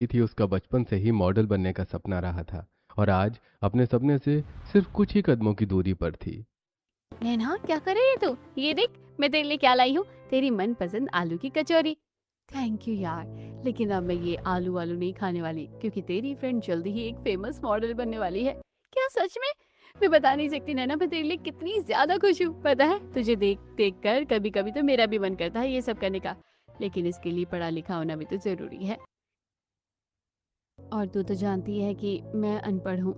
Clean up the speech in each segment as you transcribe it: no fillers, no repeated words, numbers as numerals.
थी उसका बचपन से ही मॉडल बनने का सपना रहा था और आज अपने सपने से सिर्फ कुछ ही कदमों की दूरी पर थी। नैना क्या कर रही है तू? ये देख, मैं तेरे लिए क्या लाई हूँ। तेरी मनपसंद आलू की कचौरी। थैंक यू यार, लेकिन अब मैं ये आलू वालू नहीं खाने वाली क्योंकि तेरी फ्रेंड जल्दी ही एक फेमस मॉडल बनने वाली है। क्या सच में? मैं बता नहीं सकती नैना, मैं तेरे लिए कितनी ज्यादा खुश हूँ। पता है तुझे देख देख कर कभी कभी तो मेरा भी मन करता है ये सब करने का, लेकिन इसके लिए पढ़ा लिखा होना भी तो जरूरी है। और तू तो जानती है कि मैं अनपढ़ हूँ।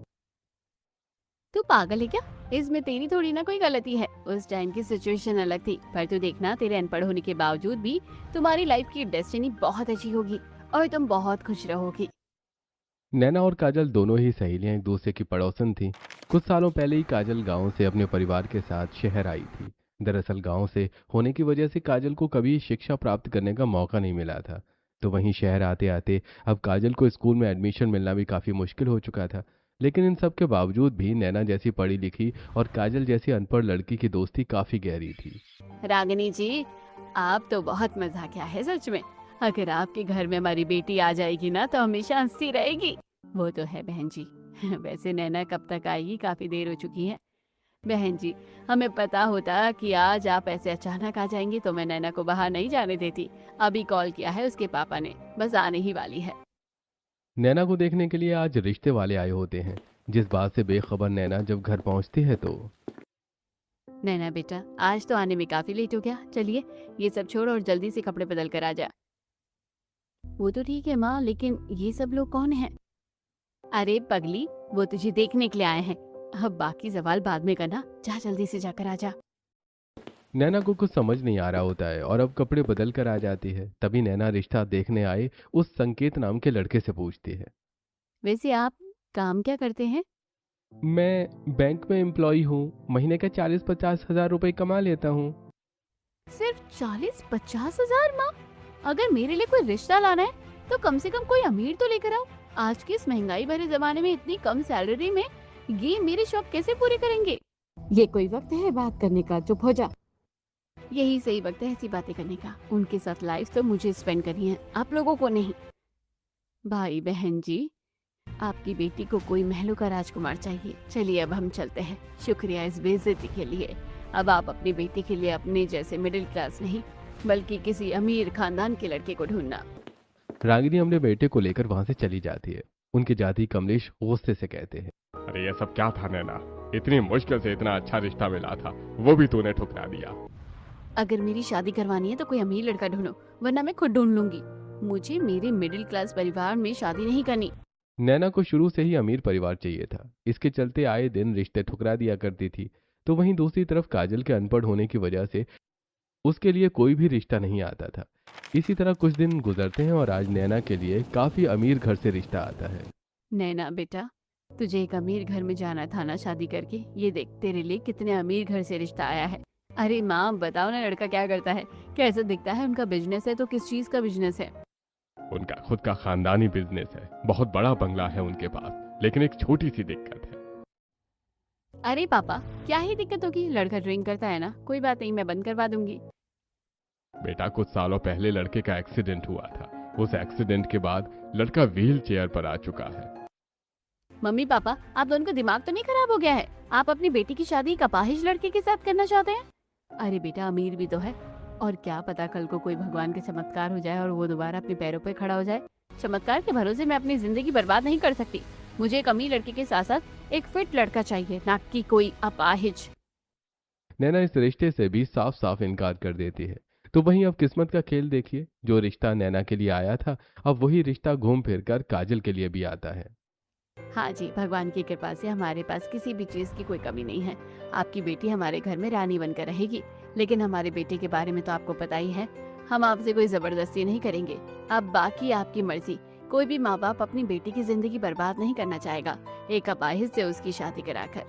तू पागल है क्या? इसमें तेरी थोड़ी ना कोई गलती है। उस टाइम की सिचुएशन अलग थी, पर तू देखना तेरे अनपढ़ होने के बावजूद भी तुम्हारी लाइफ की डेस्टिनी बहुत अच्छी होगी और तुम बहुत खुश रहोगी। नैना और काजल दोनों ही सहेलियां एक दूसरे की पड़ोसन थीं। कुछ सालों पहले ही काजल गांव से अपने परिवार के साथ शहर आई थी। दरअसल गांव से होने की वजह से काजल को कभी शिक्षा प्राप्त करने का मौका नहीं मिला था। तो वहीं शहर आते आते अब काजल को स्कूल में एडमिशन मिलना भी काफी मुश्किल हो चुका था। लेकिन इन सब के बावजूद भी नैना जैसी पढ़ी लिखी और काजल जैसी अनपढ़ लड़की की दोस्ती काफी गहरी थी। रागिनी जी, आप तो बहुत मजाकिया है सच में। अगर आपके घर में हमारी बेटी आ जाएगी ना तो हमेशा हंसती रहेगी। वो तो है बहन जी। वैसे नैना कब तक आएगी? काफी देर हो चुकी है। बहन जी, हमें पता होता कि आज आप ऐसे अचानक आ जाएंगी तो मैं नैना को बाहर नहीं जाने देती। अभी कॉल किया है उसके पापा ने, बस आने ही वाली है। नैना को देखने के लिए आज रिश्ते वाले आए होते हैं। जिस बात से बेखबर नैना जब घर पहुंचती है तो नैना बेटा, आज तो आने में काफी लेट हो गया। चलिए, ये सब छोड़ और जल्दी से कपड़े बदल कर आ जा। वो तो ठीक है माँ, लेकिन ये सब लोग कौन हैं? अरे पगली, वो तुझे देखने के लिए आए हैं। अब बाकी सवाल बाद में करना, जा जल्दी से जाकर आ जा। नैना को कुछ समझ नहीं आ रहा होता है और अब कपड़े बदल कर आ जाती है। तभी नैना रिश्ता देखने आए उस संकेत नाम के लड़के से पूछती है। वैसे आप काम क्या करते हैं? मैं बैंक में एम्प्लॉय हूँ, महीने का 40-50 हजार रुपए कमा लेता हूँ। सिर्फ 40-50 हजार माँ? अगर मेरे लिए कोई रिश्ता लाना है तो कम से कम कोई अमीर तो लेकर आओ। आज के इस महंगाई भरे जमाने में इतनी कम सैलरी में ये मेरे शौक कैसे पूरे करेंगे? ये कोई वक्त है बात करने का? चुप हो जा। यही सही वक्त है ऐसी बातें करने का। उनके साथ लाइफ तो मुझे स्पेंड करनी है, आप लोगों को नहीं। भाई बहन जी, आपकी बेटी को कोई महलों का राजकुमार चाहिए। चलिए अब हम चलते हैं। शुक्रिया इस बेइज्जती के लिए। अब आप अपनी बेटी के लिए अपने जैसे मिडिल क्लास नहीं बल्कि किसी अमीर खानदान के लड़के को ढूंढना। रागिनी अपने बेटे को लेकर वहां से चली जाती है। उनके जाते ही कमलेश गुस्से से कहते हैं। अरे ये सब क्या था नैना? इतनी मुश्किल से इतना अच्छा रिश्ता मिला था, वो भी तूने ठुकरा दिया। अगर मेरी शादी करवानी है तो कोई अमीर लड़का ढूंढो, वरना मैं खुद ढूंढ लूंगी। मुझे मेरे मिडिल क्लास परिवार में शादी नहीं करनी। नैना को शुरू से ही अमीर परिवार चाहिए था, इसके चलते आए दिन रिश्ते ठुकरा दिया करती थी। तो वहीं दूसरी तरफ काजल के अनपढ़ होने की वजह से उसके लिए कोई भी रिश्ता नहीं आता था। इसी तरह कुछ दिन गुजरते हैं और आज नैना के लिए काफी अमीर घर से रिश्ता आता है। नैना बेटा, तुझे एक अमीर घर में जाना था ना शादी करके। ये देख तेरे लिए कितने अमीर घर से रिश्ता आया है। अरे माँ बताओ ना, लड़का क्या करता है, कैसा दिखता है, उनका बिजनेस है तो किस चीज का बिजनेस है? उनका खुद का खानदानी बिजनेस है, बहुत बड़ा बंगला है उनके पास, लेकिन एक छोटी सी दिक्कत है। अरे पापा, क्या ही दिक्कत होगी? लड़का ड्रिंक करता है ना, कोई बात नहीं, मैं बंद करवा दूंगी। बेटा कुछ सालों पहले लड़के का एक्सीडेंट हुआ था। उस एक्सीडेंट के बाद लड़का व्हील चेयर पर आ चुका है। मम्मी पापा, आप दोनों का दिमाग तो नहीं खराब हो गया है? आप अपनी बेटी की शादी एक अपाहिज लड़के के साथ करना चाहते हैं? अरे बेटा, अमीर भी तो है, और क्या पता कल को कोई भगवान के चमत्कार हो जाए और वो दोबारा अपने पैरों पर खड़ा हो जाए। चमत्कार के भरोसे मैं अपनी जिंदगी बर्बाद नहीं कर सकती। मुझे एक अमीर लड़के के साथ साथ एक फिट लड़का चाहिए, ना कि कोई अपाहिज। नैना इस रिश्ते से भी साफ साफ इनकार कर देती है। तो वहीं अब किस्मत का खेल देखिए, जो रिश्ता नैना के लिए आया था अब वही रिश्ता घूम फिर कर काजल के लिए भी आता है। हाँ जी, भगवान की कृपा से हमारे पास किसी भी चीज की कोई कमी नहीं है। आपकी बेटी हमारे घर में रानी बनकर रहेगी। लेकिन हमारे बेटे के बारे में तो आपको पता ही है, हम आपसे कोई जबरदस्ती नहीं करेंगे। अब बाकी आपकी मर्जी। कोई भी माँ बाप अपनी बेटी की जिंदगी बर्बाद नहीं करना चाहेगा एक अपाहिज से उसकी शादी कराकर।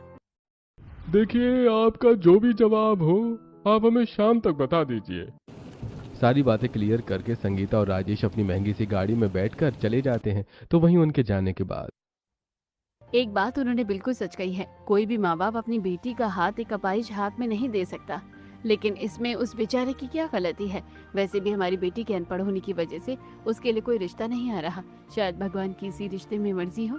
देखिए, आपका जो भी जवाब हो आप हमें शाम तक बता दीजिए। सारी बातें क्लियर करके संगीता और राजेश अपनी महंगी सी गाड़ी में बैठकर चले जाते हैं। तो वहीं उनके जाने के बाद एक बात उन्होंने बिल्कुल सच कही है, कोई भी माँ बाप अपनी बेटी का हाथ एक अपाहिज हाथ में नहीं दे सकता। लेकिन इसमें उस बेचारे की क्या गलती है? वैसे भी हमारी बेटी के अनपढ़ होने की वजह से उसके लिए कोई रिश्ता नहीं आ रहा। शायद भगवान की इसी रिश्ते में मर्जी हो।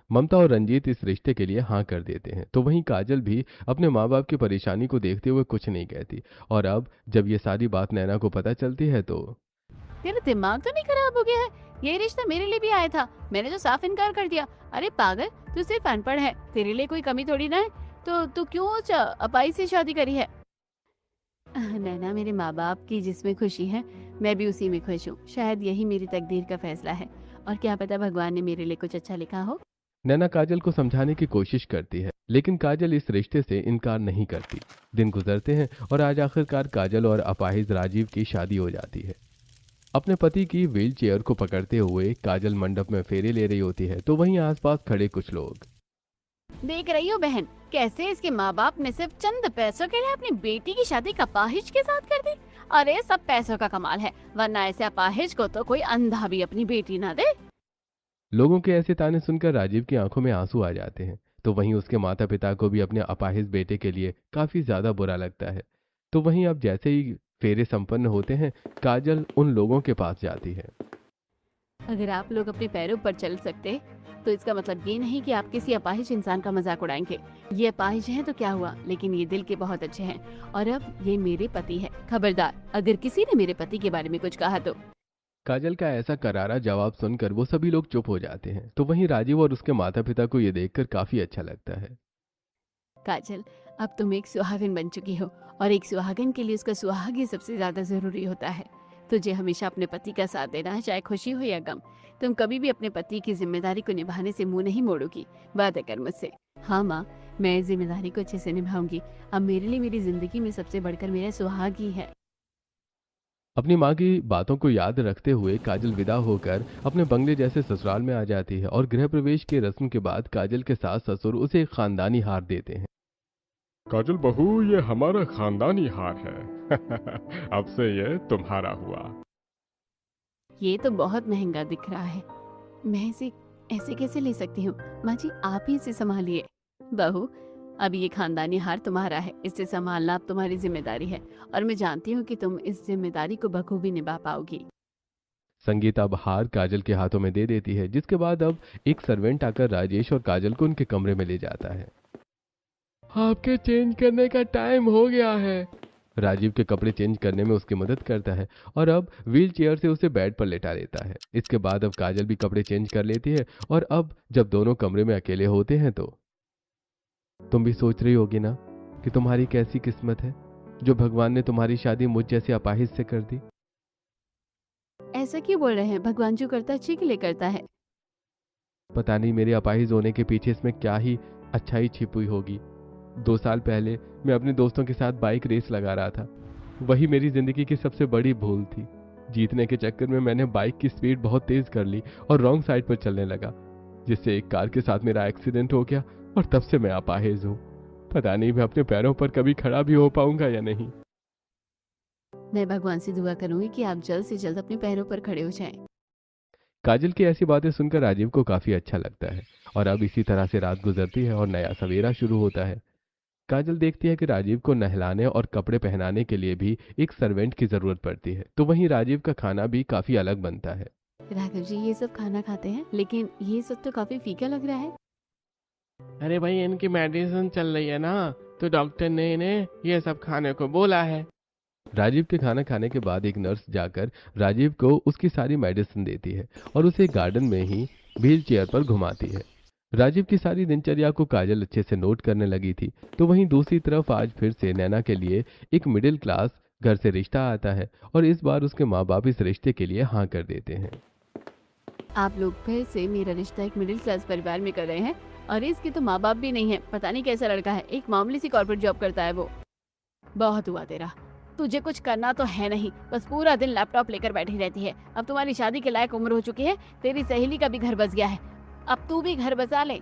ममता और रंजीत इस रिश्ते के लिए हाँ कर देते हैं, तो वहीं काजल भी अपने माँ बाप की परेशानी को देखते हुए कुछ नहीं कहती। और अब जब ये सारी बात नैना को पता चलती है तो तेरा दिमाग तो नहीं खराब हो गया है? ये रिश्ता मेरे लिए भी आया था, मैंने तो साफ इनकार कर दिया। अरे पागल, तू सिर्फ अनपढ़ है, तेरे लिए कोई कमी थोड़ी ना है। तो तू क्यों अपाई से शादी करी है? नैना, मेरे माँ बाप की जिसमें खुशी है मैं भी उसी में खुश हूँ। शायद यही मेरी तकदीर का फैसला है, और क्या पता भगवान ने मेरे लिए कुछ अच्छा लिखा हो। नैना काजल को समझाने की कोशिश करती है, लेकिन काजल इस रिश्ते से इनकार नहीं करती। दिन गुजरते हैं और आज आखिरकार काजल और अपाहिज राजीव की शादी हो जाती है। अपने पति की व्हील चेयर को पकड़ते हुए काजल मंडप में फेरे ले रही होती है, तो वहीं आसपास खड़े कुछ लोग। देख रही हो बहन, कैसे इसके माँ बाप ने सिर्फ चंद पैसों के लिए अपनी बेटी की शादी अपाहिज के साथ कर दी। अरे सब पैसों का कमाल है, वरना ऐसे अपाहिज को तो कोई अंधा भी अपनी बेटी ना दे। लोगों के ऐसे ताने सुनकर राजीव की आंखों में आंसू आ जाते हैं, तो वहीं उसके माता पिता को भी अपने अपाहिज बेटे के लिए काफी ज्यादा बुरा लगता है। तो वहीं अब जैसे ही फेरे संपन्न होते हैं, काजल उन लोगों के पास जाती है। अगर आप लोग अपने पैरों पर चल सकते तो इसका मतलब ये नहीं कि आप किसी अपाहिज इंसान का मजाक उड़ाएंगे। ये अपाहिज हैं तो क्या हुआ, लेकिन ये दिल के बहुत अच्छे हैं, और अब ये मेरे पति है। खबरदार, अगर किसी ने मेरे पति के बारे में कुछ कहा तो। काजल का ऐसा करारा जवाब सुनकर वो सभी लोग चुप हो जाते हैं, तो वहीं राजीव और उसके माता पिता को ये देखकर काफी अच्छा लगता है। काजल, अब तुम एक सुहागन बन चुकी हो, और एक सुहागन के लिए उसका सुहाग ही सबसे ज्यादा जरूरी होता है। तुझे हमेशा अपने पति का साथ देना है, चाहे खुशी हो या गम। तुम कभी भी अपने पति की जिम्मेदारी को निभाने से मुंह नहीं मोड़ोगी। वादा कर मुझसे। हाँ माँ, मैं इस जिम्मेदारी को अच्छे से निभाऊंगी। अब मेरे लिए मेरी जिंदगी में सबसे बढ़कर मेरा सुहाग ही है। अपनी माँ की बातों को याद रखते हुए काजल विदा होकर अपने बंगले जैसे ससुराल में आ जाती है, और गृह प्रवेश के रस्म के बाद काजल के सास ससुर उसे एक खानदानी हार देते हैं। काजल बहू, ये हमारा खानदानी हार है। अब से ये तुम्हारा हुआ। ये तो बहुत महंगा दिख रहा है, मैं इसे ऐसे कैसे ले सकती हूँ? माँ जी, आप ही इसे संभालिए। बहू, अब ये खानदानी हार तुम्हारा है, इसे संभालना अब तुम्हारी जिम्मेदारी है, और मैं जानती हूँ कि तुम इस जिम्मेदारी को बखूबी निभा पाओगी। संगीता अब हार काजल के हाथों में दे देती है, जिसके बाद अब एक सर्वेंट आकर राजेश और काजल को उनके कमरे में ले जाता है। आपके चेंज करने का टाइम हो गया है। राजीव के कपड़े चेंज करने में उसकी मदद करता है, और अब व्हील चेयर से उसे बेड पर लेटा देता है। इसके बाद अब काजल भी कपड़े चेंज कर लेती है, और अब जब दोनों कमरे में अकेले होते हैं तो तुम भी सोच रही होगी ना कि तुम्हारी कैसी किस्मत है जो भगवान ने तुम्हारी शादी मुझ जैसे अपाहिज से कर दी। ऐसा क्यों बोल रहे हैं? भगवान जो करता है अच्छे के लिए करता है। पता नहीं मेरे अपाहिज होने के पीछे इसमें क्या ही अच्छाई छिपी हुई होगी। 2 साल पहले मैं अपने दोस्तों के साथ बाइक रेस लगा रहा था, वही मेरी जिंदगी की सबसे बड़ी भूल थी। जीतने के चक्कर में मैंने बाइक की स्पीड बहुत तेज कर ली और रॉन्ग साइड पर चलने लगा, जिससे एक कार के साथ मेरा एक्सीडेंट हो गया, और तब से मैं अपाहिज हूँ। पता नहीं मैं अपने पैरों पर कभी खड़ा भी हो पाऊंगा या नहीं। मैं भगवान से दुआ करूंगी कि आप जल्द से जल्द अपने पैरों पर खड़े हो जाएं। काजल की ऐसी बातें सुनकर राजीव को काफी अच्छा लगता है, और अब इसी तरह से रात गुजरती है और नया सवेरा शुरू होता है। काजल देखती है कि राजीव को नहलाने और कपड़े पहनाने के लिए भी एक सर्वेंट की जरूरत पड़ती है, तो वहीं राजीव का खाना भी काफी अलग बनता है। राघव जी ये सब खाना खाते हैं, लेकिन ये सब तो काफी फीका लग रहा है। अरे भाई, इनकी मेडिसिन चल रही है ना, तो डॉक्टर ने इन्हें ये सब खाने को बोला है। राजीव के खाना खाने के बाद एक नर्स जाकर राजीव को उसकी सारी मेडिसिन देती है और उसे गार्डन में ही व्हील चेयर पर घुमाती है। राजीव की सारी दिनचर्या को काजल अच्छे से नोट करने लगी थी, तो वहीं दूसरी तरफ आज फिर से नैना के लिए एक मिडिल क्लास घर से रिश्ता आता है, और इस बार उसके माँ बाप इस रिश्ते के लिए हाँ कर देते हैं। आप लोग फिर से मेरा रिश्ता एक मिडिल क्लास परिवार में कर रहे हैं, और इसके तो माँ बाप भी नहीं है। पता नहीं कैसा लड़का है, एक मामूली सी कॉर्पोरेट जॉब करता है वो। बहुत हुआ तेरा, तुझे कुछ करना तो है नहीं, बस पूरा दिन लैपटॉप लेकर बैठी रहती है। अब तुम्हारी शादी के लायक उम्र हो चुकी है, तेरी सहेली का भी घर बस गया है, अब तू भी घर बसा ले।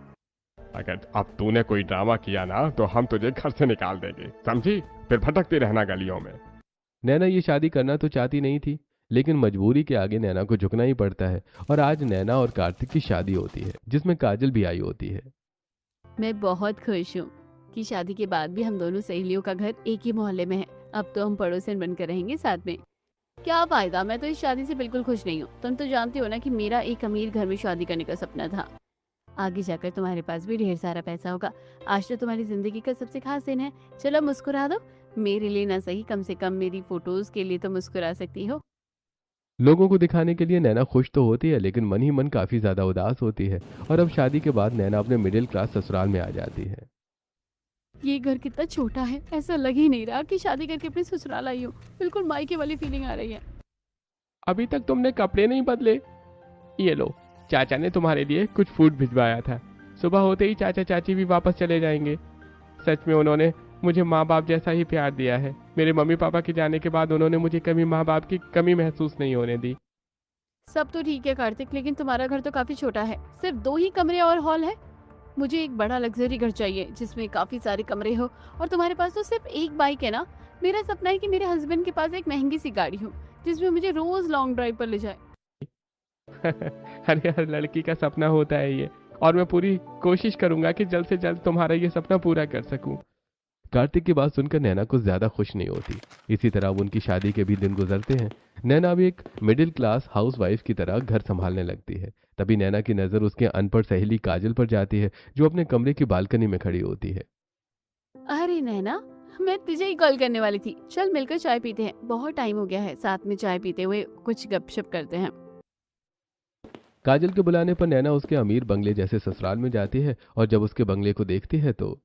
अगर अब तूने कोई ड्रामा किया ना तो हम तुझे घर से निकाल देंगे, समझी? फिर भटकती रहना गलियों में। नैना ये शादी करना तो चाहती नहीं थी, लेकिन मजबूरी के आगे नैना को झुकना ही पड़ता है, और आज नैना और कार्तिक की शादी होती है, जिसमें काजल भी आई होती है। मैं बहुत खुश हूँ। कि शादी के बाद भी हम दोनों सहेलियों का घर एक ही मोहल्ले में है। अब तो हम पड़ोसन बनकर रहेंगे साथ में। क्या फायदा, मैं तो इस शादी से बिल्कुल खुश नहीं हूँ। तुम तो जानती हो ना कि मेरा एक अमीर घर में शादी करने का सपना था। आगे जाकर तुम्हारे पास भी ढेर सारा पैसा होगा। आज तो तुम्हारी जिंदगी का सबसे खास दिन है। चलो मुस्कुरा दो, मेरे लिए ना सही, कम से कम मेरी फोटोज के लिए तो मुस्कुरा सकती हो। लोगों को दिखाने के लिए नैना खुश तो होती है, लेकिन मन ही मन काफी ज्यादा उदास होती है। और अब शादी के बाद नैना अपने मिडिल क्लास ससुराल में आ जाती है। ये घर कितना छोटा है, ऐसा लग ही नहीं रहा कि शादी करके अपने ससुराल आई हूँ। बिल्कुल मायके वाली फीलिंग आ रही है। अभी तक तुमने कपड़े नहीं बदले? ये लो, चाचा ने तुम्हारे लिए कुछ फूड भिजवाया था। सुबह होते ही चाचा चाची भी वापस चले जाएंगे। सच में उन्होंने मुझे माँ बाप जैसा ही प्यार दिया है। मेरे मम्मी पापा के जाने के बाद उन्होंने मुझे कभी माँ बाप की कमी महसूस नहीं होने दी। सब तो ठीक है कार्तिक, लेकिन तुम्हारा घर तो काफी छोटा है। सिर्फ 2 ही कमरे और हॉल है। मुझे एक बड़ा लग्जरी घर चाहिए जिसमें काफी सारे कमरे हो। और तुम्हारे पास तो सिर्फ एक बाइक है ना। मेरा सपना है कि मेरे हस्बैंड के पास एक महंगी सी गाड़ी हो जिसमें मुझे रोज लॉन्ग ड्राइव पर ले जाए। अरे हर लड़की का सपना होता है ये, और मैं पूरी कोशिश करूंगा कि जल्द से जल्द तुम्हारा ये सपना पूरा कर सकूं। कार्तिक की बात सुनकर नैना कुछ ज्यादा खुश नहीं होती। इसी तरह अब उनकी शादी के भी दिन गुजरते हैं। नैना भी एक मिडिल क्लास हाउसवाइफ की तरह घर संभालने लगती है। तभी नैना की नजर उसके अनपढ़ सहेली काजल पर जाती है, जो अपने कमरे की बालकनी में खड़ी होती है। अरे नैना, मैं तुझे ही कॉल करने वाली थी। चल मिलकर चाय पीते हैं, बहुत टाइम हो गया है साथ में चाय पीते हुए। कुछ गपशप करते हैं। काजल के बुलाने पर नैना उसके अमीर बंगले जैसे ससुराल में जाती है, और जब उसके बंगले को देखती है तो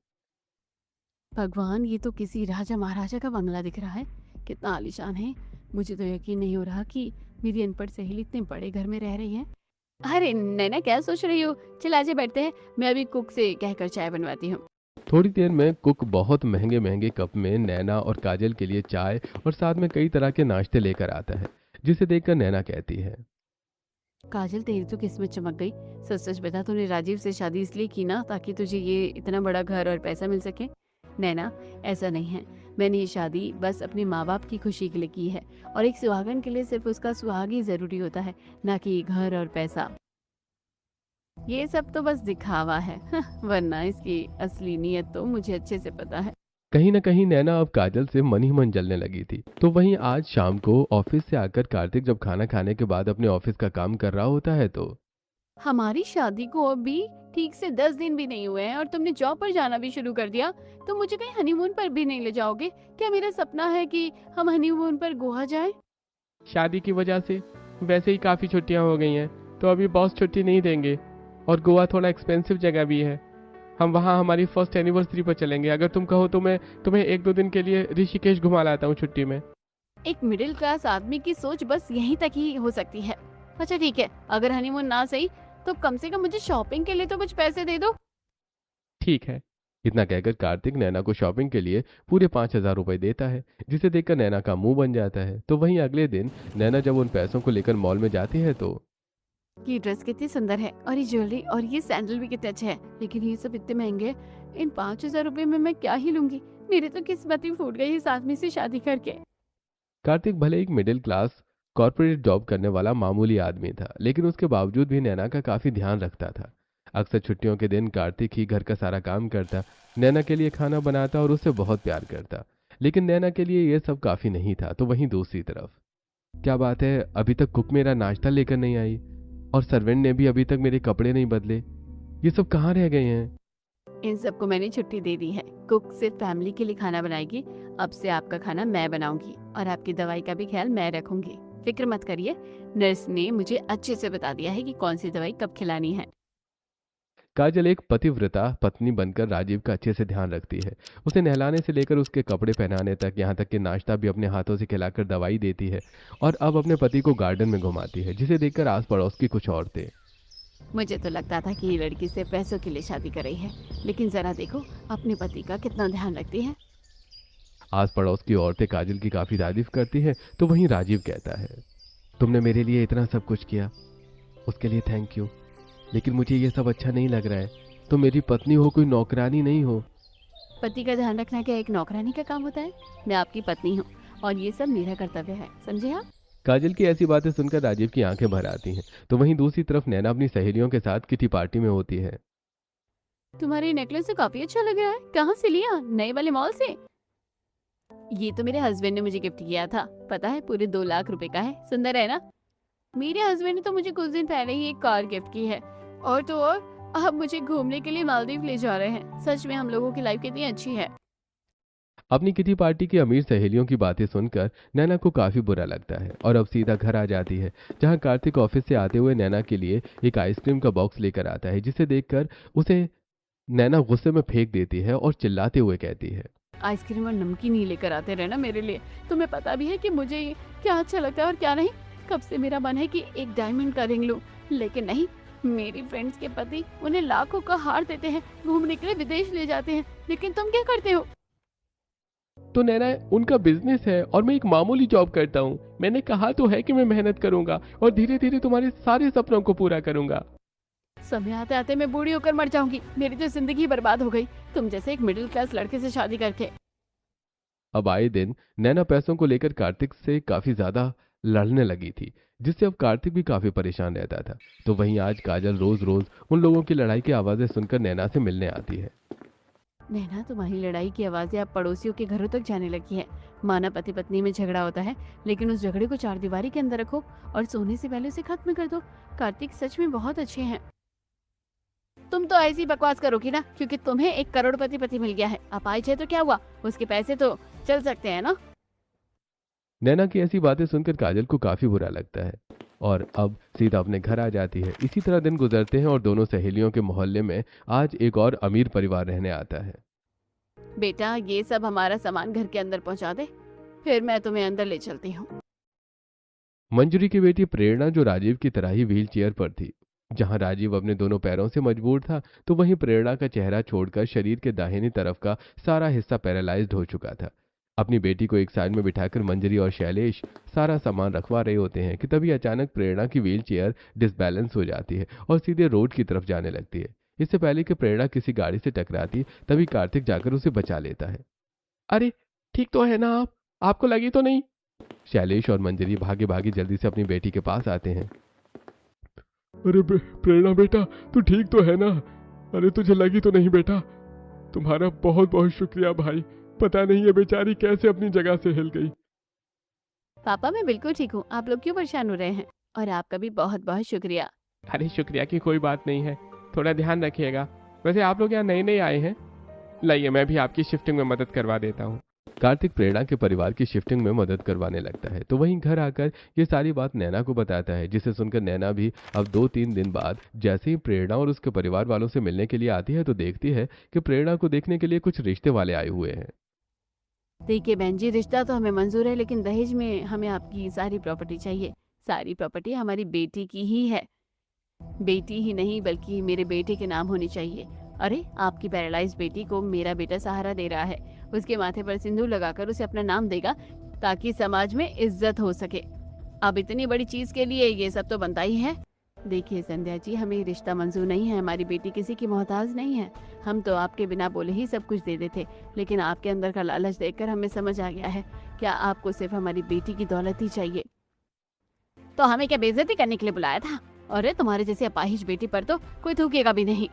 भगवान, ये तो किसी राजा महाराजा का बंगला दिख रहा है। कितना आलीशान है। मुझे तो यकीन नहीं हो रहा कि मेरी अनपढ़ सहेली इतने बड़े घर में रह रही है। अरे नैना, क्या सोच रही हो? चल आजे बैठते हैं, मैं अभी कुक से कहकर चाय बनवाती हूँ। थोड़ी देर में कुक बहुत महंगे महंगे कप में नैना और काजल के लिए चाय और साथ में कई तरह के नाश्ते लेकर आता है, जिसे देखकर नैना कहती है, काजल, तेरी तो किस्मत चमक गई। सच सच बता, तूने राजीव से शादी इसलिए की ना ताकि तुझे ये इतना बड़ा घर और पैसा मिल सके? नैना, ऐसा नहीं है। मैंने ये शादी बस अपने माँ बाप की खुशी के लिए की है। और एक सुहागन के लिए सिर्फ उसका सुहाग ही जरूरी होता है, ना कि घर और पैसा। ये सब तो बस दिखावा है। वरना इसकी असली नीयत तो मुझे अच्छे से पता है। कहीं ना कहीं नैना अब काजल से मन ही मन जलने लगी थी। तो वहीं आज शाम को ऑफिस से आकर कार्तिक जब खाना खाने के बाद अपने ऑफिस का काम कर रहा होता है तो हमारी शादी को अभी ठीक से 10 दिन भी नहीं हुए हैं और तुमने जॉब पर जाना भी शुरू कर दिया। तो मुझे कहीं हनीमून पर भी नहीं ले जाओगे क्या? मेरा सपना है कि हम हनीमून पर गोवा जाएं। शादी की वजह से वैसे ही काफ़ी छुट्टियां हो गई हैं, तो अभी बॉस छुट्टी नहीं देंगे। और गोवा थोड़ा एक्सपेंसिव जगह भी है। हम वहाँ हमारी फर्स्ट एनिवर्सरी पर चलेंगे। अगर तुम कहो तो मैं तुम्हें 1-2 दिन के लिए ऋषिकेश घुमा लाता हूँ छुट्टी में। एक मिडिल क्लास आदमी की सोच बस यहीं तक ही हो सकती है। अच्छा ठीक है, अगर हनीमून ना सही तो कम से कम मुझे शॉपिंग के लिए तो कुछ पैसे दे दो। ठीक है। इतना कहकर कार्तिक नैना को शॉपिंग के लिए पूरे 5,000 रुपए देता है, जिसे देखकर नैना का मुंह बन जाता है। तो वहीं अगले दिन नैना जब उन पैसों को लेकर मॉल में जाती है तो ये ड्रेस कितनी सुंदर है और ये ज्वेलरी और ये सैंडल भी कितने अच्छे हैं, लेकिन ये सब इतने महंगे हैं। इन 5,000 रुपए में मैं क्या ही लूंगी? मेरी तो किस्मत ही फूट गई इस आदमी से शादी करके। कार्तिक भले एक मिडिल क्लास कॉर्पोरेट जॉब करने वाला मामूली आदमी था, लेकिन उसके बावजूद भी नैना का काफी ध्यान रखता था। अक्सर छुट्टियों के दिन कार्तिक ही घर का सारा काम करता, नैना के लिए खाना बनाता और उससे बहुत प्यार करता। लेकिन नैना के लिए यह सब काफी नहीं था। तो वहीं दूसरी तरफ, क्या बात है, अभी तक कुक मेरा नाश्ता लेकर नहीं आई और सर्वेंट ने भी अभी तक मेरे कपड़े नहीं बदले। ये सब कहाँ रह गए हैं? इन सबको मैंने छुट्टी दे दी है। कुक सिर्फ फैमिली के लिए खाना बनाएगी। अब से आपका खाना मैं बनाऊंगी और आपकी दवाई का भी ख्याल मैं रखूंगी। फिक्र मत करिए, नर्स ने मुझे अच्छे से बता दिया है कि कौन सी दवाई कब खिलानी है। काजल एक पतिव्रता पत्नी बनकर राजीव का अच्छे से ध्यान रखती है। उसे नहलाने से लेकर उसके कपड़े पहनाने तक, यहाँ तक कि नाश्ता भी अपने हाथों से खिलाकर दवाई देती है। और अब अपने पति को गार्डन में घुमाती है, जिसे देखकर आस पड़ोस की कुछ औरतें मुझे तो लगता था कि ये लड़की सिर्फ पैसों के लिए शादी कर रही है, लेकिन जरा देखो अपने पति का कितना ध्यान रखती है। आस पड़ोस की औरतें काजल की काफी तारीफ करती हैं। तो वहीं राजीव कहता है, तुमने मेरे लिए इतना सब कुछ किया, उसके लिए थैंक यू। लेकिन मुझे ये सब अच्छा नहीं लग रहा है। तुम मेरी पत्नी हो, कोई नौकरानी नहीं हो। पति का ध्यान रखना क्या एक नौकरानी का काम होता है? मैं आपकी पत्नी हूँ और ये सब मेरा कर्तव्य है, समझे आप? काजल की ऐसी बातें सुनकर राजीव की आंखें भर आती हैं। तो वहीं दूसरी तरफ नैना अपनी सहेलियों के साथ किटी पार्टी में होती है। तुम्हारी नेकलेस तो काफी अच्छा लग रहा है। कहाँ से लिया? नए वाले मॉल से? ये तो मेरे हस्बैंड ने मुझे गिफ्ट किया था। पता है, पूरे 2 लाख रुपए का है। सुंदर है ना? मेरे हस्बैंड ने तो मुझे कुछ दिन पहले ही एक कार गिफ्ट की है। और तो और अब मुझे घूमने के लिए मालदीव ले जा रहे हैं। सच में हम लोगों की लाइफ कितनी अच्छी है। अपनी किटी पार्टी की अमीर सहेलियों की बातें सुनकर नैना को काफी बुरा लगता है और अब सीधा घर आ जाती है, जहां कार्तिक ऑफिस से आते हुए नैना के लिए एक आइसक्रीम का बॉक्स लेकर आता है, जिसे देखकर उसे नैना गुस्से में फेंक देती है और चिल्लाते हुए कहती है, आइसक्रीम और नमकीन ही लेकर आते रहना मेरे लिए। तुम्हें पता भी है कि मुझे ये क्या अच्छा लगता है और क्या नहीं। कब से मेरा मन है कि एक डायमंड का रिंग लूं, लेकिन नहीं। मेरी फ्रेंड्स के पति उन्हें लाखों का हार देते हैं, घूमने के लिए विदेश ले जाते हैं, लेकिन तुम क्या करते हो? तो नैना, उनका बिजनेस है और मैं एक मामूली जॉब करता हूँ। मैंने कहा तो है कि मैं मेहनत करूंगा और धीरे धीरे तुम्हारे सारे सपनों को पूरा करूंगा। समय आते आते मैं बूढ़ी होकर मर जाऊंगी। मेरी तो जिंदगी बर्बाद हो गई तुम जैसे एक मिडिल क्लास लड़के से शादी करके। अब आए दिन नैना पैसों को लेकर कार्तिक से काफी ज्यादा लड़ने लगी थी, जिससे अब कार्तिक भी काफी परेशान रहता था। तो वहीं आज काजल रोज रोज उन लोगों की लड़ाई की आवाजें सुनकर नैना से मिलने आती है। नैना, तुम्हारी लड़ाई की आवाजें अब पड़ोसियों के घरों तक जाने लगी है। माना पति पत्नी में झगड़ा होता है, लेकिन उस झगड़े को चारदीवारी के अंदर रखो और सोने से पहले उसे खत्म कर दो। कार्तिक सच में बहुत अच्छे हैं। तुम तो ऐसी बकवास करोगी ना, क्योंकि तुम्हें एक करोड़पति पति मिल गया है। अपाहिज है तो क्या हुआ, उसके पैसे तो चल सकते हैं ना। नैना की ऐसी बातें सुनकर काजल को काफी बुरा लगता है और अब सीधा अपने घर आ जाती है। इसी तरह दिन गुजरते हैं और दोनों सहेलियों के मोहल्ले में आज एक और अमीर परिवार रहने आता है। बेटा, ये सब हमारा सामान घर के अंदर पहुंचा दे, फिर मैं तुम्हें अंदर ले चलती हूँ। मंजूरी की बेटी प्रेरणा, जो राजीव की तरह ही व्हील चेयर पर थी, जहां राजीव अपने दोनों पैरों से मजबूर था, तो वहीं प्रेरणा का चेहरा छोड़कर शरीर के दाहिनी तरफ का सारा हिस्सा पैरालाइज्ड हो चुका था। अपनी बेटी को एक साइड में बिठाकर मंजरी और शैलेश सारा सामान रखवा रहे होते हैं कि तभी अचानक प्रेरणा की व्हील चेयर डिसबैलेंस हो जाती है और सीधे रोड की तरफ जाने लगती है। इससे पहले कि प्रेरणा किसी गाड़ी से टकराती, तभी कार्तिक जाकर उसे बचा लेता है। अरे, ठीक तो है ना आप? आपको लगी तो नहीं? शैलेश और मंजरी भागे भागे जल्दी से अपनी बेटी के पास आते हैं। अरे प्रेरणा बेटा, तू ठीक तो है ना? अरे तुझे लगी तो नहीं बेटा? तुम्हारा बहुत बहुत शुक्रिया भाई। पता नहीं ये बेचारी कैसे अपनी जगह से हिल गई। पापा, मैं बिल्कुल ठीक हूँ। आप लोग क्यों परेशान हो रहे हैं? और आपका भी बहुत बहुत शुक्रिया। अरे, शुक्रिया की कोई बात नहीं है। थोड़ा ध्यान रखिएगा। वैसे आप लोग यहाँ नए नए आए हैं? लाइए, मैं भी आपकी शिफ्टिंग में मदद करवा देता हूँ। कार्तिक प्रेरणा के परिवार की शिफ्टिंग में मदद करवाने लगता है, तो वहीं घर आकर ये सारी बात नैना को बताता है, जिसे सुनकर नैना भी अब 2-3 दिन बाद जैसे ही प्रेरणा और उसके परिवार वालों से मिलने के लिए आती है, तो देखती है कि प्रेरणा को देखने के लिए कुछ रिश्ते वाले आए हुए हैं। देखिए बहन जी, रिश्ता तो हमें मंजूर है, लेकिन दहेज में हमें आपकी सारी प्रॉपर्टी चाहिए। सारी प्रॉपर्टी हमारी बेटी की ही है। बेटी ही नहीं, बल्कि मेरे बेटे के नाम होनी चाहिए। अरे, आपकी पैरालाइज बेटी को मेरा बेटा सहारा दे रहा है। उसके माथे पर सिंदूर लगाकर उसे अपना नाम देगा, ताकि समाज में इज्जत हो सके। अब इतनी बड़ी चीज के लिए ये सब तो बनता ही है। देखिए संध्या जी, हमें रिश्ता मंजूर नहीं है। हमारी बेटी किसी की मोहताज नहीं है। हम तो आपके बिना बोले ही सब कुछ दे देते, लेकिन आपके अंदर का लालच देखकर हमें समझ आ गया है, क्या आपको सिर्फ हमारी बेटी की दौलत ही चाहिए। तो हमें क्या बेइज्जती करने के लिए बुलाया था? अरे, तुम्हारे जैसी अपाहिज बेटी पर तो कोई थूकेगा भी नहीं।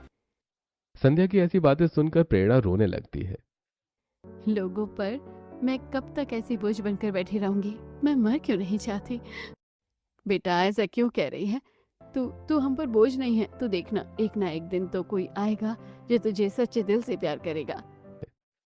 संध्या की ऐसी बातें सुनकर प्रेरणा रोने लगती है। लोगों पर मैं कब तक ऐसी बोझ बनकर बैठी रहूंगी? मैं मर क्यों नहीं चाहती? बेटा, ऐसा क्यों कह रही है? तू हम पर बोझ नहीं है। तू देखना, एक ना एक दिन तो कोई आएगा जो तुझे सच्चे दिल से प्यार करेगा।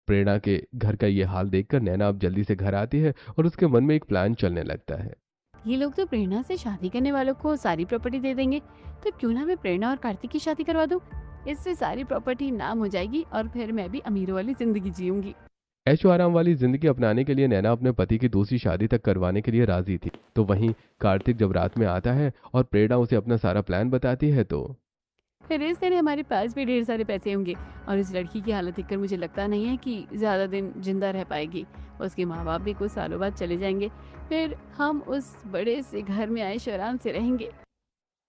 प्रेरणा के घर का ये हाल देखकर नैना अब जल्दी से घर आती है और उसके मन में एक प्लान चलने लगता है। ये लोग तो प्रेरणा से शादी करने वालों को सारी प्रॉपर्टी दे देंगे, तो क्यों ना मैं प्रेरणा और कार्तिक की शादी करवा दूं? इससे सारी प्रॉपर्टी नाम हो जाएगी और फिर मैं भी अमीरों वाली जिंदगी जीऊंगी। ऐशो आराम वाली जिंदगी अपनाने के लिए नैना अपने पति की दूसरी शादी तक करवाने के लिए राजी थी। तो वहीं कार्तिक जब रात में आता है और प्रेरणा उसे अपना सारा प्लान बताती है, तो फिर इस तरह हमारे पास भी ढेर सारे पैसे होंगे, और इस लड़की की हालत देखकर मुझे लगता नहीं है कि ज्यादा दिन जिंदा रह पाएगी। उसके माँ बाप भी कुछ सालों बाद चले जाएंगे, फिर हम उस बड़े से घर में ऐश आराम से रहेंगे।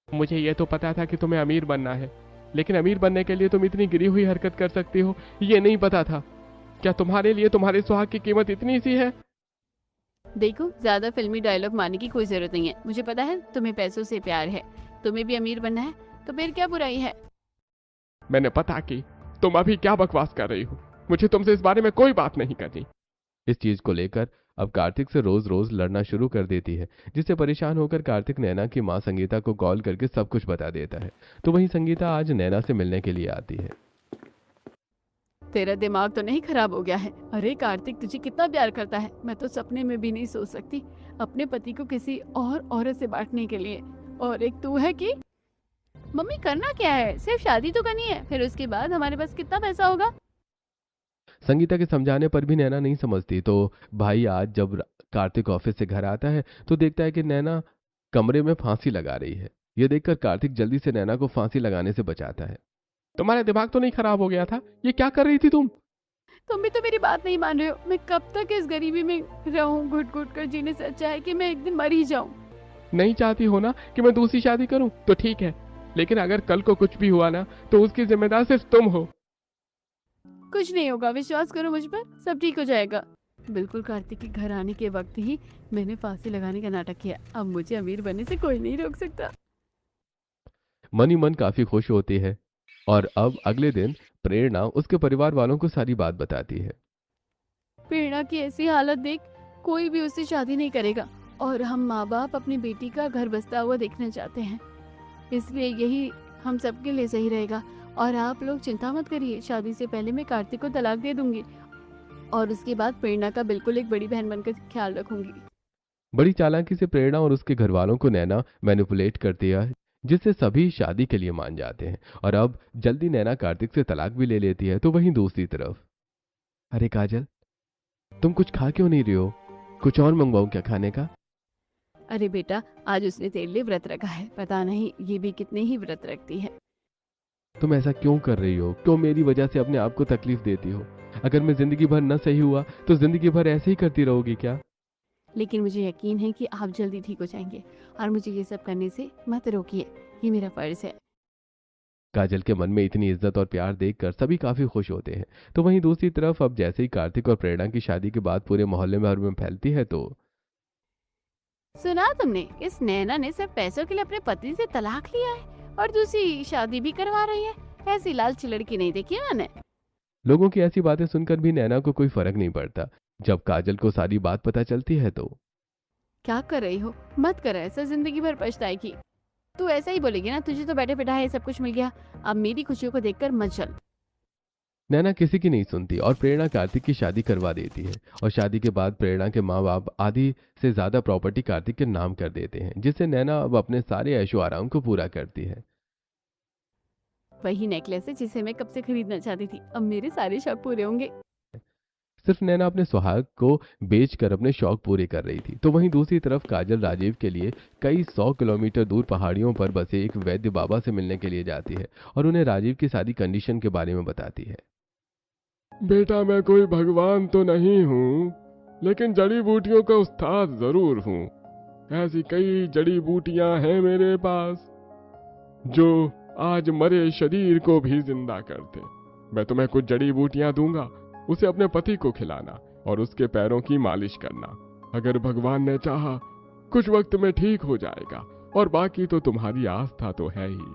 मुझे ये तो पता था कि तुम्हें अमीर बनना है, लेकिन अमीर बनने के लिए तुम इतनी गिरी हुई हरकत कर सकती हो, ये नहीं पता था। क्या तुम्हारे लिए तुम्हारे सुहाग की कीमत इतनी सी है? देखो, ज्यादा फिल्मी डायलॉग मारने की कोई जरूरत नहीं है। मुझे पता है तुम्हें पैसों से प्यार है, तुम्हें भी अमीर बनना है, तो फिर क्या बुराई है? मैंने पता की तुम अभी क्या बकवास कर रही हो? मुझे तुमसे इस बारे में कोई बात नहीं करनी। इस चीज को लेकर अब कार्तिक से रोज रोज लड़ना शुरू कर देती है, जिससे परेशान होकर कार्तिक नैना की माँ संगीता को कॉल करके सब कुछ बता देता है। तो वहीं संगीता आज नैना से मिलने के लिए आती है। तेरा दिमाग तो नहीं खराब हो गया है? अरे कार्तिक तुझे कितना प्यार करता है, मैं तो सपने में भी नहीं सोच सकती अपने पति को किसी और औरत से बांटने के लिए। और एक तू है कि मम्मी करना क्या है, सिर्फ शादी तो करनी है, फिर उसके बाद हमारे पास कितना पैसा होगा? संगीता के समझाने पर भी नैना नहीं समझती। तो भाई आज जब कार्तिक ऑफिस से घर आता है तो देखता है कि नैना कमरे में फांसी लगा रही है। यह देखकर कार्तिक जल्दी से नैना को फांसी लगाने से बचाता है। तुम्हारा दिमाग तो नहीं खराब हो गया था? ये क्या कर रही थी तुम? तुम भी तो मेरी बात नहीं मान रहे हो। मैं कब तक इस गरीबी में रहूं? घुट घुट कर जीने से अच्छा है कि मैं एक दिन मर ही जाऊं। नहीं चाहती हो ना कि मैं दूसरी शादी करूं? तो ठीक है, लेकिन अगर कल को कुछ भी हुआ ना तो उसकी जिम्मेदार सिर्फ तुम हो। कुछ नहीं होगा, विश्वास करो मुझ पर, सब ठीक हो जाएगा। बिल्कुल कार्तिक के घर आने के वक्त ही मैंने फांसी लगाने का नाटक किया। अब मुझे अमीर बनने से कोई नहीं रोक सकता। मन ही मन काफी खुश होती है। और अब अगले दिन प्रेरणा उसके परिवार वालों को सारी बात बताती है। प्रेरणा की ऐसी हालत देख कोई भी उससे शादी नहीं करेगा, और हम माँ बाप अपनी बेटी का घर बसता हुआ देखना चाहते हैं, इसलिए यही हम सबके लिए सही रहेगा। और आप लोग चिंता मत करिए, शादी से पहले मैं कार्तिक को तलाक दे दूंगी और उसके बाद प्रेरणा का बिल्कुल एक बड़ी बहन बनकर ख्याल रखूंगी। बड़ी चालाकी से प्रेरणा और उसके घर वालों को नैना मैनिपुलेट करती है, जिससे सभी शादी के लिए मान जाते हैं। और अब जल्दी नैना कार्तिक से तलाक भी ले लेती है। तो वहीं दूसरी तरफ, अरे काजल, तुम कुछ खा क्यों नहीं रही हो? कुछ और मंगवाऊं क्या खाने का? अरे बेटा, आज उसने तेरे लिए व्रत रखा है, पता नहीं ये भी कितने ही व्रत रखती है। तुम ऐसा क्यों कर रही हो? क्यों मेरी वजह से अपने आप को तकलीफ देती हो? अगर मैं जिंदगी भर न सही हुआ तो जिंदगी भर ऐसे ही करती रहोगी क्या? लेकिन मुझे यकीन है कि आप जल्दी ठीक हो जाएंगे, और मुझे ये सब करने से मत रोकिए, ये मेरा फर्ज है। काजल के मन में इतनी इज्जत और प्यार देखकर सभी काफी खुश होते हैं। तो वहीं दूसरी तरफ अब जैसे ही कार्तिक और प्रेरणा की शादी की बात पूरे मोहल्ले भर में फैलती है तो सुना तुमने, इस नैना ने सिर्फ पैसों के लिए अपने पति से तलाक लिया है और दूसरी शादी भी करवा रही है। ऐसी लालची लड़की नहीं देखी मैंने। लोगों की ऐसी बातें सुनकर भी नैना को कोई फर्क नहीं पड़ता। जब काजल को सारी बात पता चलती है तो क्या कर रही हो? मत कर ऐसा, जिंदगी भर पछताएगी। तू ऐसा ही बोलेगी ना, तुझे तो बैठे बैठाए सब कुछ मिल गया, अब मेरी खुशियों को देखकर मत चल। नैना किसी की नहीं सुनती और प्रेरणा कार्तिक की शादी करवा देती है। और शादी के बाद प्रेरणा के माँ बाप आधी से ज्यादा प्रॉपर्टी कार्तिक के नाम कर देते हैं, जिससे नैना अब अपने सारे ऐशो आराम को पूरा करती है। वही नेकलेस है जिसे मैं कब से खरीदना चाहती थी, अब मेरे सारे शौक पूरे होंगे। सिर्फ नैना अपने सुहाग को बेचकर अपने शौक पूरे कर रही थी। तो वहीं दूसरी तरफ काजल राजीव के लिए कई 100 किलोमीटर दूर पहाड़ियों पर बसे एक वैद्य बाबा से मिलने के लिए जाती है और उन्हें राजीव की सारी कंडीशन के बारे में बताती है। बेटा, मैं कोई भगवान तो नहीं हूँ, लेकिन जड़ी बूटियों का उस्ताद जरूर हूँ। ऐसी कई जड़ी बूटियां हैं मेरे पास जो आज मरे शरीर को भी जिंदा करते। मैं तुम्हें कुछ जड़ी बूटियां दूंगा, उसे अपने पति को खिलाना और उसके पैरों की मालिश करना। अगर भगवान ने चाहा कुछ वक्त में ठीक हो जाएगा, और बाकी तो तुम्हारी आस्था तो है ही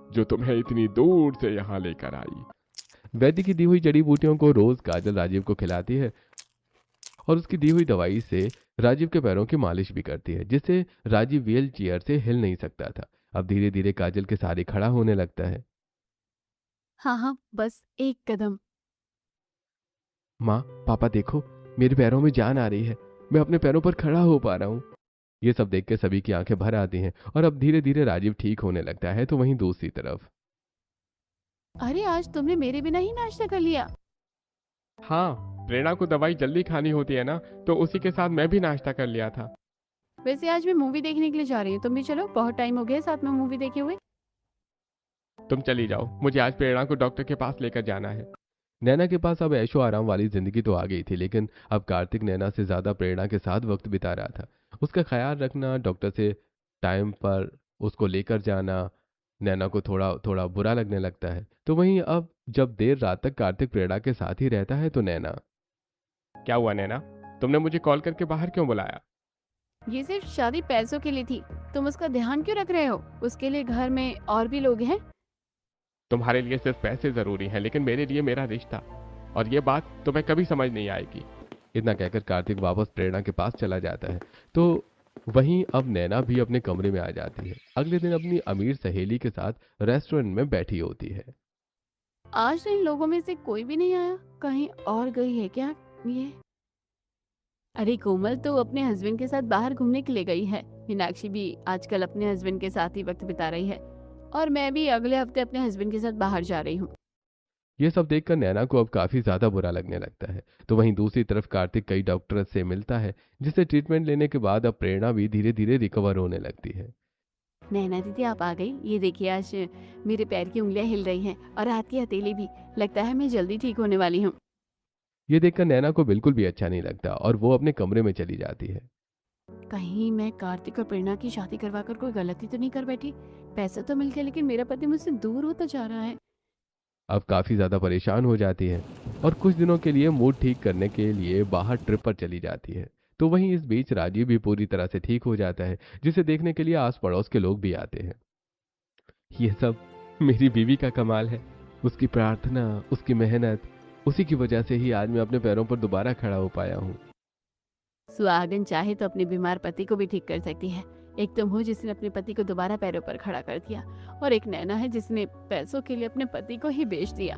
जो तुम्हें इतनी दूर से यहाँ लेकर आई। वैद्य की दी हुई जड़ी बूटियों को रोज काजल राजीव को खिलाती है और उसकी दी हुई दवाई से राजीव के पैरों की मालिश भी करती है, जिससे राजीव व्हील चेयर से हिल नहीं सकता था। अब धीरे धीरे काजल के सहारे खड़ा होने लगता है। हाँ हाँ, बस एक कदम। माँ, पापा देखो, मेरे पैरों में जान आ रही है, मैं अपने पैरों पर खड़ा हो पा रहा हूँ। ये सब देख के सभी की आंखें भर आती हैं और अब धीरे धीरे राजीव ठीक होने लगता है। तो वहीं दूसरी तरफ, अरे आज तुमने मेरे बिना ही नाश्ता कर लिया? हाँ, प्रेरणा को दवाई जल्दी खानी होती है ना, तो उसी के साथ मैं भी नाश्ता कर लिया था। वैसे आज मैं मूवी देखने के लिए जा रही हूँ, तुम भी चलो, बहुत टाइम हो गया साथ में मूवी देखे हुए। तुम चली जाओ, मुझे आज प्रेरणा को डॉक्टर के पास लेकर जाना है। नैना के पास अब ऐशो आराम वाली जिंदगी तो आ गई थी, लेकिन अब कार्तिक नैना से ज्यादा प्रेरणा के साथ वक्त बिता रहा था। उसका ख्याल रखना, डॉक्टर से टाइम पर उसको लेकर जाना नैना को थोड़ा थोड़ा बुरा लगने लगता है। तो वहीं अब जब देर रात तक कार्तिक प्रेरणा के साथ ही रहता है तो नैना, क्या हुआ नैना, तुमने मुझे कॉल करके बाहर क्यों बुलाया? ये सिर्फ शादी पैसों के लिए थी, तुम उसका ध्यान क्यों रख रहे हो? उसके लिए घर में और भी लोग हैं। तुम्हारे लिए सिर्फ पैसे जरूरी हैं, लेकिन मेरे लिए मेरा रिश्ता, और ये बात तुम्हें कभी समझ नहीं आएगी। इतना कहकर कार्तिक वापस प्रेरणा के पास चला जाता है। तो वहीं अब नैना भी अपने कमरे में आ जाती है। अगले दिन अपनी अमीर सहेली के साथ रेस्टोरेंट में बैठी होती है। आज तो इन लोगों में से कोई भी नहीं आया, कहीं और गई है क्या ये? अरे कोमल तो अपने हस्बैंड के साथ बाहर घूमने के लिए गई है। मीनाक्षी भी आजकल अपने हस्बैंड के साथ ही वक्त बिता रही है, और मैं भी अगले हफ्ते अपने हस्बैंड के साथ बाहर जा रही हूँ। ये सब देखकर नैना को अब काफी ज्यादा बुरा लगने लगता है। तो वहीं दूसरी तरफ कार्तिक कई डॉक्टर से मिलता है, जिससे ट्रीटमेंट लेने के बाद अब प्रेरणा भी धीरे धीरे रिकवर होने लगती है। नैना दीदी आप आ गई। ये देखिए आज मेरे पैर की उंगलियां हिल रही हैं और हाथ की हथेली भी। लगता है मैं जल्दी ठीक होने वाली हूँ। ये देखकर नैना को बिल्कुल भी अच्छा नहीं लगता और वो अपने कमरे में चली जाती है। कहीं मैं कार्तिक और प्रेरणा की शादी करवाकर कोई गलती तो नहीं कर बैठी? पैसा तो मिल गया, लेकिन मेरा पति मुझसे दूर होता जा रहा है। अब काफी ज्यादा परेशान हो जाती है और कुछ दिनों के लिए मूड ठीक करने के लिए बाहर ट्रिप पर चली जाती है। तो वहीं इस बीच राजीव भी पूरी तरह से ठीक हो जाता है, जिसे देखने के लिए आस पड़ोस के लोग भी आते हैं। ये सब मेरी बीवी का कमाल है। उसकी प्रार्थना, उसकी मेहनत, उसी की वजह से ही आज मैं अपने पैरों पर दोबारा खड़ा हो पाया हूँ। सुहागन चाहे तो अपने बीमार पति को भी ठीक कर सकती है। एक तुम हो जिसने अपने पति को दोबारा पैरों पर खड़ा कर दिया, और एक नैना है जिसने पैसों के लिए अपने पति को ही बेच दिया।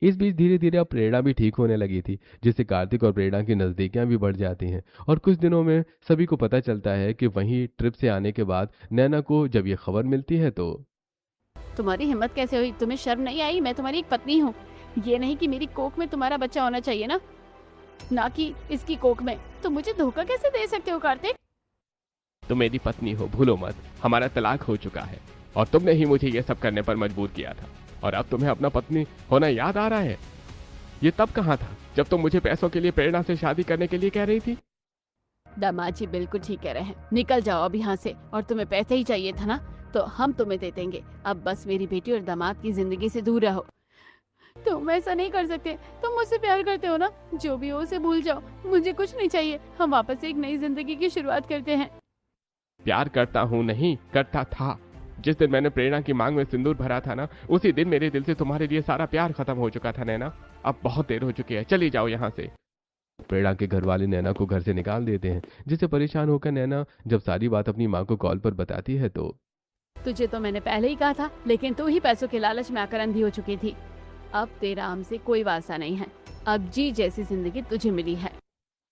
इस बीच धीरे धीरे अब प्रेरणा भी ठीक होने लगी थी, जिससे कार्तिक और प्रेरणा की नजदीकियां भी बढ़ जाती हैं। और कुछ दिनों में सभी को पता चलता है कि वहीं ट्रिप से आने के बाद नैना को जब ये खबर मिलती है तो तुम्हारी हिम्मत कैसे हुई? तुम्हें शर्म नहीं आई? मैं तुम्हारी एक पत्नी हूँ। ये नहीं कि मेरी कोख में तुम्हारा बच्चा होना चाहिए ना कि इसकी कोख में। तो मुझे धोखा कैसे दे सकते हो कार्तिक? तुम मेरी पत्नी हो, भूलो मत। हमारा तलाक हो चुका है और तुमने ही मुझे ये सब करने पर मजबूर किया था, और अब तुम्हें अपना पत्नी होना याद आ रहा है। ये तब कहाँ था जब तुम मुझे पैसों के लिए प्रेरणा से शादी करने के लिए कह रही थी? दामाद जी बिल्कुल ठीक कह रहे हैं। निकल जाओ अब यहाँ से। और तुम्हें पैसे ही चाहिए था ना, तो हम तुम्हें दे देंगे। अब बस मेरी बेटी और दामाद की जिंदगी से दूर रहो। तुम ऐसा नहीं कर सकते। तुम मुझसे प्यार करते हो ना? जो भी हो उसे भूल जाओ। मुझे कुछ नहीं चाहिए। हम वापस से एक नई जिंदगी की शुरुआत करते हैं। प्यार करता हूँ नहीं, करता था। जिस दिन मैंने प्रेरणा की मांग में सिंदूर भरा था ना, उसी दिन मेरे दिल से तुम्हारे लिए सारा प्यार खत्म हो चुका था नैना। अब बहुत देर हो चुकी है, चली जाओ यहाँ से। प्रेरणा के घर वाले नैना को घर से निकाल देते हैं, जिससे परेशान होकर नैना जब सारी बात अपनी माँ को कॉल पर बताती है तो तुझे तो मैंने पहले ही कहा था, लेकिन तू ही पैसों के लालच में आकर अंधी हो चुकी थी। अब तेरा हमसे कोई वास्ता नहीं है। अब जी जैसी जिंदगी तुझे मिली है।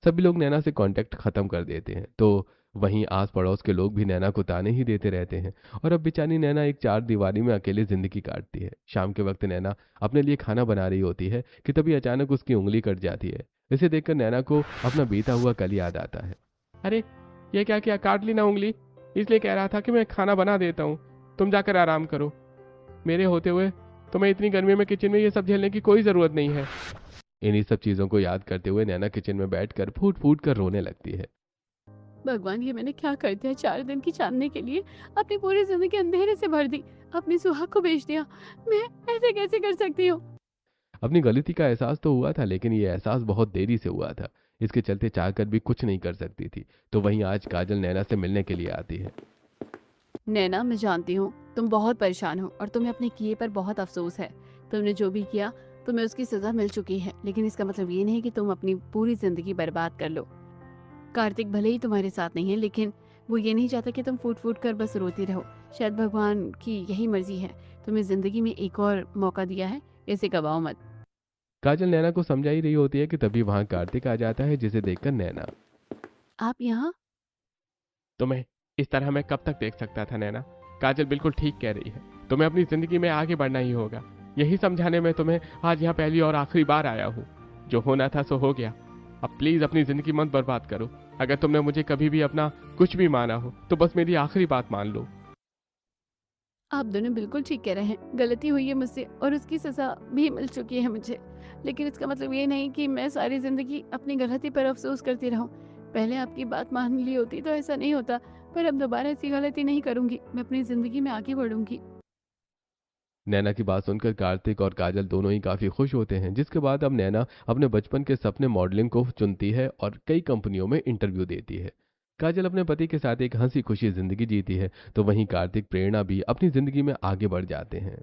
सभी लोग नैना से कांटेक्ट खत्म कर देते हैं। तो वहीं आस पड़ोस के लोग भी नैना को ताने ही देते रहते हैं और अब बेचारी नैना एक चार दीवारी में अकेले जिंदगी काटती है। शाम के वक्त नैना अपने लिए खाना बना रही होती है कि तभी अचानक उसकी उंगली कट जाती है। इसे देखकर नैना को अपना बीता हुआ कल याद आता है। अरे ये क्या किया, काट ली ना उंगली? इसलिए कह रहा था कि मैं खाना बना देता हूँ, तुम जाकर आराम करो। मेरे होते हुए तुम्हें इतनी गर्मी में किचन में ये सब झेलने की कोई जरूरत नहीं है। इन्हीं सब चीजों को याद करते हुए नैना किचन में बैठकर फूट फूट कर रोने लगती है। भगवान ये मैंने क्या कर दिया? 4 दिन की चांदनी के लिए अपनी पूरी जिंदगी अंधेरे से भर दी। अपनी सुहाग को बेच दिया। मैं ऐसे कैसे कर सकती हूँ? अपनी गलती का एहसास तो हुआ था, लेकिन ये एहसास बहुत देरी से हुआ था। इसके चलते चाहकर भी कुछ नहीं कर सकती थी। तो वहीं आज काजल नैना से मिलने के लिए आती है। नैना मैं जानती हूँ तुम बहुत परेशान हो और तुम्हें अपने किए पर बहुत अफसोस है। तुमने जो भी किया तुम्हें उसकी सजा मिल चुकी है, लेकिन इसका मतलब ये नहीं कि तुम अपनी पूरी जिंदगी बर्बाद कर लो। कार्तिक भले ही तुम्हारे साथ नहीं है, लेकिन वो ये नहीं चाहता कि तुम फूट फूट कर बस रोती रहो। शायद भगवान की यही मर्जी है, तुम्हें जिंदगी में एक और मौका दिया है, इसे गवाओ मत। काजल नैना को समझा ही रही होती है कि तभी वहां कार्तिक आ जाता है, जिसे देखकर नैना आप यहाँ? तुम्हें इस तरह मैं कब तक देख सकता था नैना? काजल बिल्कुल ठीक कह रही है, तुम्हें अपनी जिंदगी में आगे बढ़ना ही होगा। यही समझाने में तुम्हें आज यहाँ पहली और आखिरी बार आया हूँ। जो होना था सो हो गया। अब प्लीज अपनी जिंदगी मत बर्बाद करो। अगर तुमने मुझे कभी भी अपना कुछ भी माना हो तो बस मेरी आखिरी बात मान लो। आप दोनों बिल्कुल ठीक कह रहे हैं। गलती हुई है मुझसे और उसकी सजा भी मिल चुकी है मुझे, लेकिन इसका मतलब ये नहीं कि मैं सारी जिंदगी अपनी गलती पर अफसोस करती रहूं। पहले आपकी बात मान ली होती तो ऐसा नहीं होता, पर अब दोबारा ऐसी गलती नहीं करूंगी। मैं अपनी जिंदगी में आगे बढ़ूंगी। नैना की बात सुनकर कार्तिक और काजल दोनों ही काफी खुश होते हैं, जिसके बाद अब नैना अपने बचपन के सपने मॉडलिंग को चुनती है और कई कंपनियों में इंटरव्यू देती है। काजल अपने पति के साथ एक हंसी खुशी जिंदगी जीती है। तो वहीं कार्तिक प्रेरणा भी अपनी जिंदगी में आगे बढ़ जाते हैं।